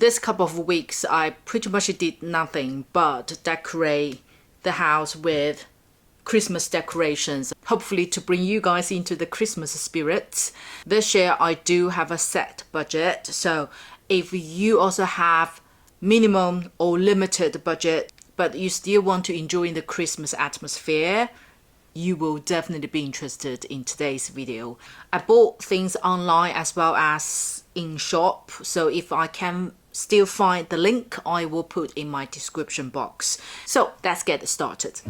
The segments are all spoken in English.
this couple of weeks, I pretty much did nothing but decorate the house with Christmas decorations, hopefully to bring you guys into the Christmas spirit. This year I do have a set budget, so if you also have minimum or limited budget but you still want to enjoy the Christmas atmosphere, you will definitely be interested in today's video. I bought things online as well as in shop, so if I can still find the link, I will put in my description box. So let's get started.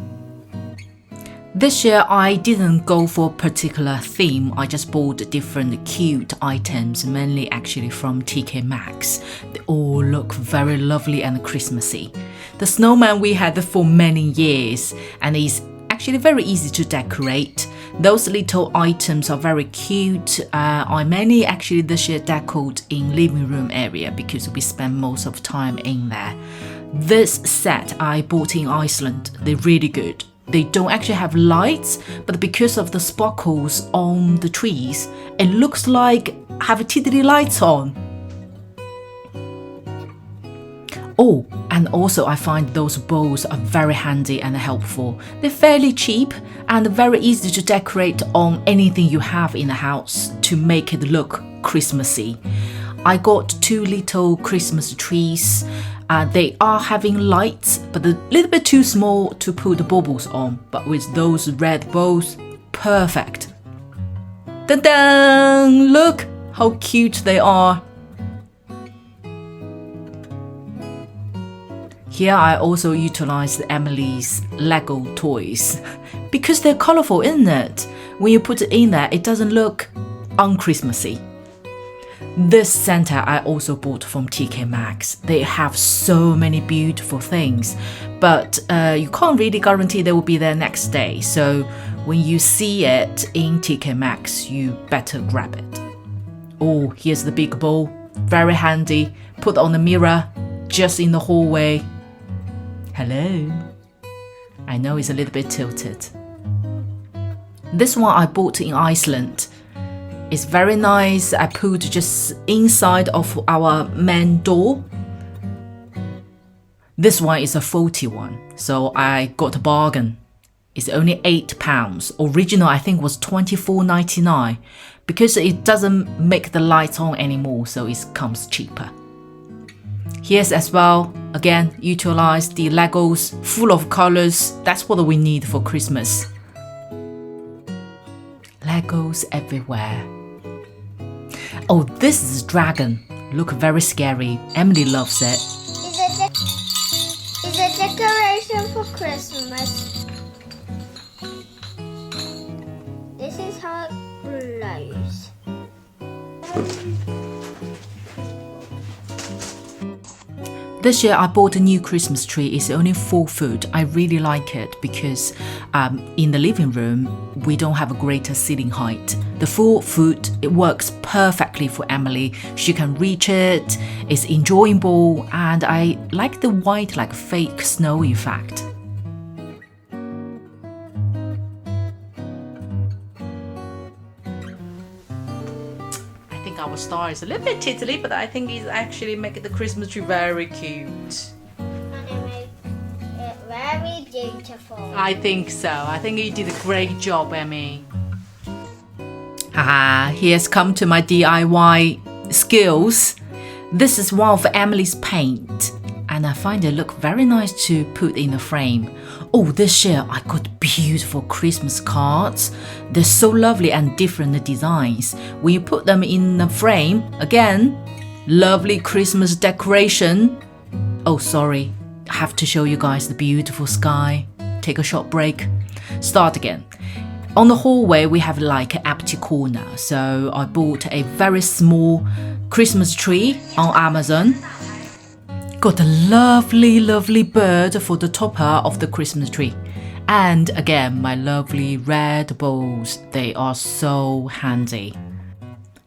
This year I didn't go for a particular theme, I just bought different cute items, mainly actually from TK Maxx. They all look very lovely and Christmassy. The snowman we had for many years and is actually very easy to decorate. Those little items are very cute. I mainly actually this year decorated in living room area because we spend most of time in there. This set I bought in Iceland, they're really good. They don't actually have lights, but because of the sparkles on the trees, it looks like have tiddly lights on. Oh, and also I find those bowls are very handy and helpful. They're fairly cheap and very easy to decorate on anything you have in the house to make it look Christmassy. I got 2 little Christmas trees. They are having lights, but a little bit too small to put the baubles on, but with those red bows, perfect. Dun dun! Look how cute they are. Here I also utilized Emily's Lego toys because they're colorful, isn't it? When you put it in there, it doesn't look un-Christmassy. This center I also bought from TK Maxx. They have so many beautiful things, but you can't really guarantee they will be there next day. So when you see it in TK Maxx, you better grab it. Oh, here's the big bowl. Very handy. Put on the mirror just in the hallway. Hello. I know it's a little bit tilted. This one I bought in Iceland. It's very nice. I put just inside of our main door. This one is a faulty one, so I got a bargain. It's only £8. Original I think was $24.99 because it doesn't make the lights on anymore, so it comes cheaper. Here's as well, again, utilize the Legos full of colors. That's what we need for Christmas. Legos everywhere. Oh, this is a dragon. Look very scary. Emily loves it. Is a decoration for Christmas. This is how it glows. This year I bought a new Christmas tree. It's only 4 foot. I really like it because in the living room we don't have a greater ceiling height. The 4 foot, it works perfectly for Emily. She can reach it, it's enjoyable, and I like the white like fake snow effect. Our star is a little bit tiddly, but I think it's actually making the Christmas tree very cute. And it makes it very beautiful. I think so. I think you did a great job, Emmy. Haha, here's come to my DIY skills. This is one of Emily's paint, and I find it look very nice to put in a frame. Oh, this year I got beautiful Christmas cards. They're so lovely and different designs. When you put them in a frame, again, lovely Christmas decoration. Oh, sorry, I have to show you guys the beautiful sky. Take a short break. Start again. On the hallway, we have like an empty corner. So I bought a very small Christmas tree on Amazon. Got a lovely, lovely bird for the topper of the Christmas tree. And again, my lovely red bowls. They are so handy.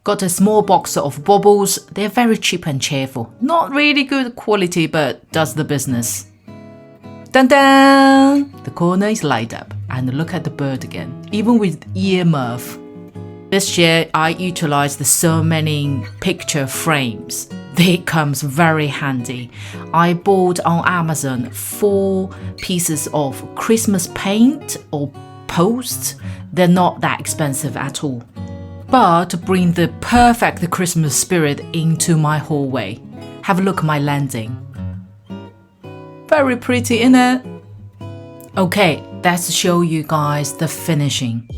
Got a small box of baubles. They're very cheap and cheerful. Not really good quality, but does the business. Dun dun! The corner is light up. And look at the bird again, even with earmuff. This year, I utilized so many picture frames. They comes very handy. I bought on Amazon 4 pieces of Christmas paint or posts. They're not that expensive at all, but bring the perfect Christmas spirit into my hallway. Have a look at my landing. Very pretty, isn't it? Okay, let's show you guys the finishing.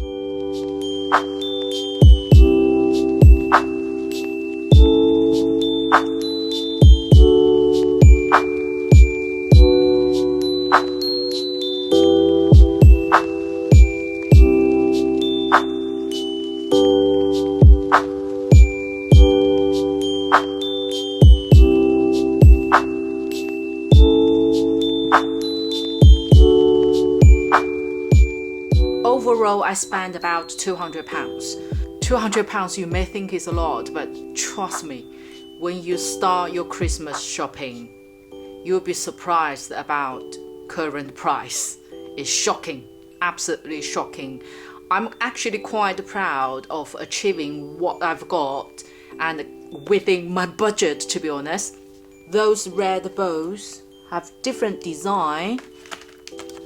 Overall, I spent about £200. £200 you may think is a lot, but trust me, when you start your Christmas shopping, you'll be surprised about current price. It's shocking, absolutely shocking. I'm actually quite proud of achieving what I've got and within my budget, to be honest. Those red bows have different design.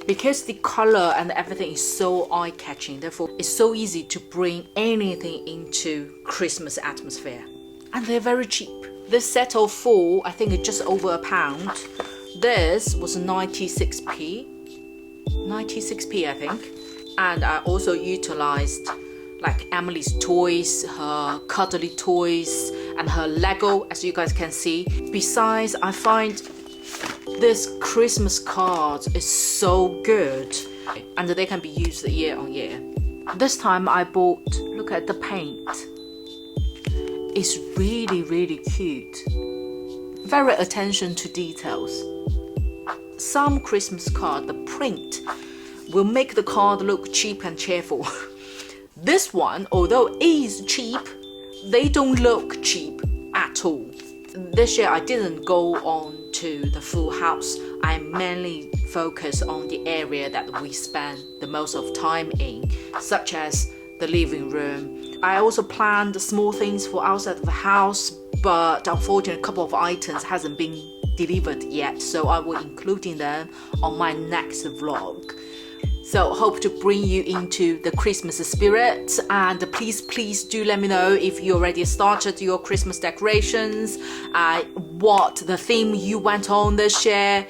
Because the color and everything is so eye-catching, therefore it's so easy to bring anything into Christmas atmosphere. And they're very cheap. This set of 4, I think it's just over £1. This was 96p. 96p, I think. And I also utilized like Emily's toys, her cuddly toys, and her Lego, as you guys can see. Besides, I find this Christmas card is so good and they can be used year on year. This time I bought, look at the paint. It's really cute. Very attention to details. Some Christmas card, the print will make the card look cheap and cheerful. This one, although it is cheap, they don't look cheap at all. This year I didn't go on to the full house. I mainly focus on the area that we spend the most of time in, such as the living room. I also planned small things for outside of the house, but unfortunately a couple of items hasn't been delivered yet, so I will include them on my next vlog. So hope to bring you into the Christmas spirit, and please do let me know if you already started your Christmas decorations, what the theme you went on this year,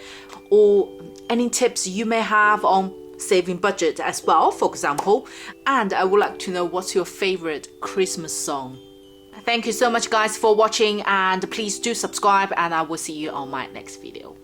or any tips you may have on saving budget as well, for example. And I would like to know what's your favorite Christmas song. Thank you so much guys for watching, and please do subscribe, and I will see you on my next video.